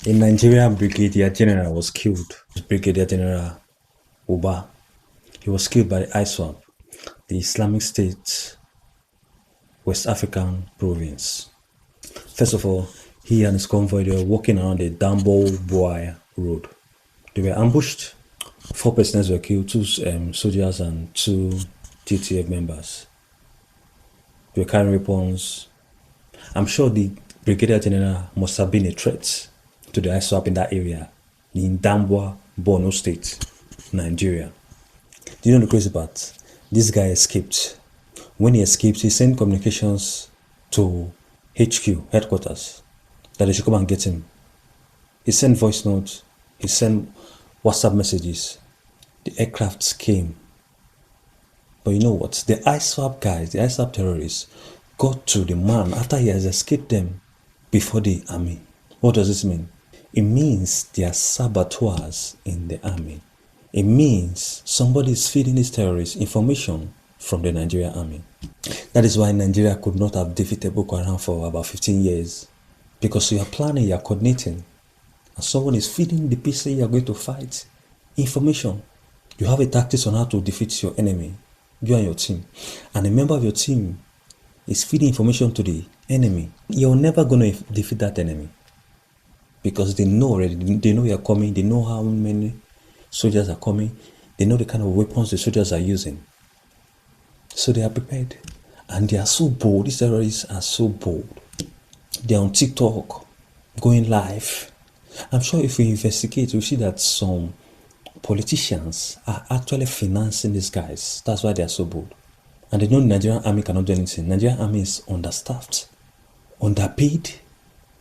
A Nigerian Brigadier General was killed. Brigadier General Uba. He was killed by the ISWAP, the Islamic State West African province. First of all, he and his convoy, they were walking around the Dambo-Boy road. They were ambushed. 4 personnel were killed, 2 soldiers and 2 TTF members. They were carrying weapons. I'm sure the Brigadier General must have been a threat to the ISWAP in that area, in Dambo, Borno State, Nigeria. Do you know the crazy part? This guy escaped. When he escaped, he sent communications to HQ, headquarters, that they should come and get him. He sent voice notes, he sent WhatsApp messages. The aircrafts came. But you know what? The ISWAP guys, the ISWAP terrorists, got to the man after he has escaped them before the army. What does this mean? It means they are saboteurs in the army. It means somebody is feeding these terrorists information from the Nigerian army. That is why Nigeria could not have defeated Boko Haram for about 15 years. Because you are planning, you are coordinating. And someone is feeding the PC you are going to fight information. You have a tactics on how to defeat your enemy, you and your team. And a member of your team is feeding information to the enemy. You're never going to defeat that enemy. Because they know already, they know you're coming, they know how many soldiers are coming, they know the kind of weapons the soldiers are using. So they are prepared. And they are so bold, these terrorists are so bold. They are on TikTok, going live. I'm sure if we investigate, we'll see that some politicians are actually financing these guys. That's why they are so bold. And they know the Nigerian army cannot do anything. Nigerian army is understaffed, underpaid.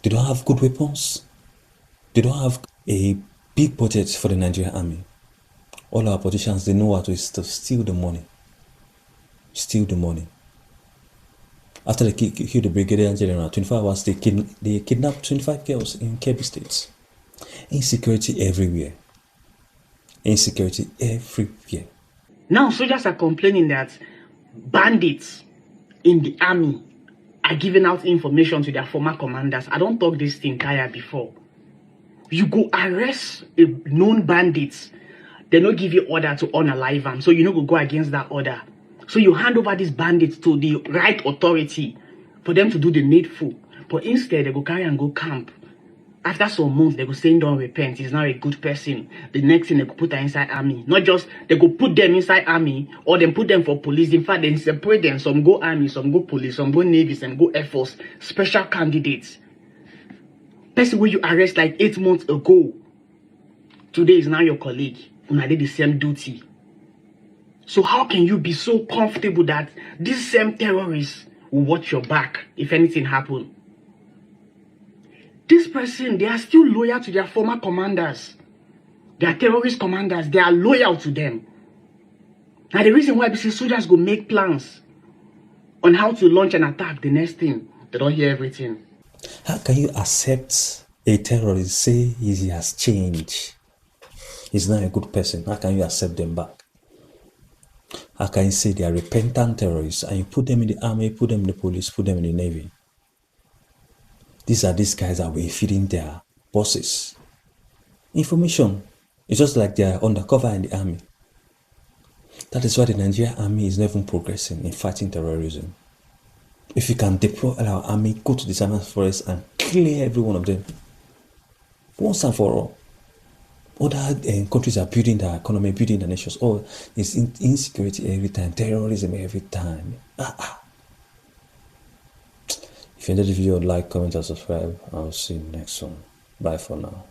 They don't have good weapons. They don't have a big budget for the Nigerian army. All our politicians, they know how to steal the money. Steal the money. After they killed the Brigadier General, 24 hours, they kidnapped 25 girls in Kebbi State. Insecurity everywhere. Insecurity everywhere. Now soldiers are complaining that bandits in the army are giving out information to their former commanders. I don't talk this thing tired before. You go arrest a known bandits, they don't give you order to unalive them, so you know go against that order. So you hand over these bandits to the right authority for them to do the needful. But instead, they go carry and go camp. After some months, they go say, don't repent, he's not a good person. The next thing, they go put her inside army. Not just, they go put them inside army, or they put them for police. In fact, they separate them. Some go army, some go police, some go navy, some go air force. Special candidates. Person who you arrest like 8 months ago, today is now your colleague. Una did the same duty. So how can you be so comfortable that these same terrorists will watch your back if anything happens? This person, they are still loyal to their former commanders. They are terrorist commanders. They are loyal to them. Now the reason why these soldiers go make plans on how to launch an attack, the next thing, they don't hear everything. How can you accept a terrorist, say he has changed? He's not a good person. How can you accept them back? How can you say they are repentant terrorists and you put them in the army, put them in the police, put them in the navy? These guys that were feeding their bosses information. It's just like they are undercover in the army. That is why the Nigerian army is not even progressing in fighting terrorism. If you can deploy our army, go to the Savannah forest and clear every one of them once and for all. Other countries are building their economy, building their nations. Oh, it's insecurity every time, terrorism every time. If you enjoyed the video, like, comment, and subscribe. I'll see you next one. Bye for now.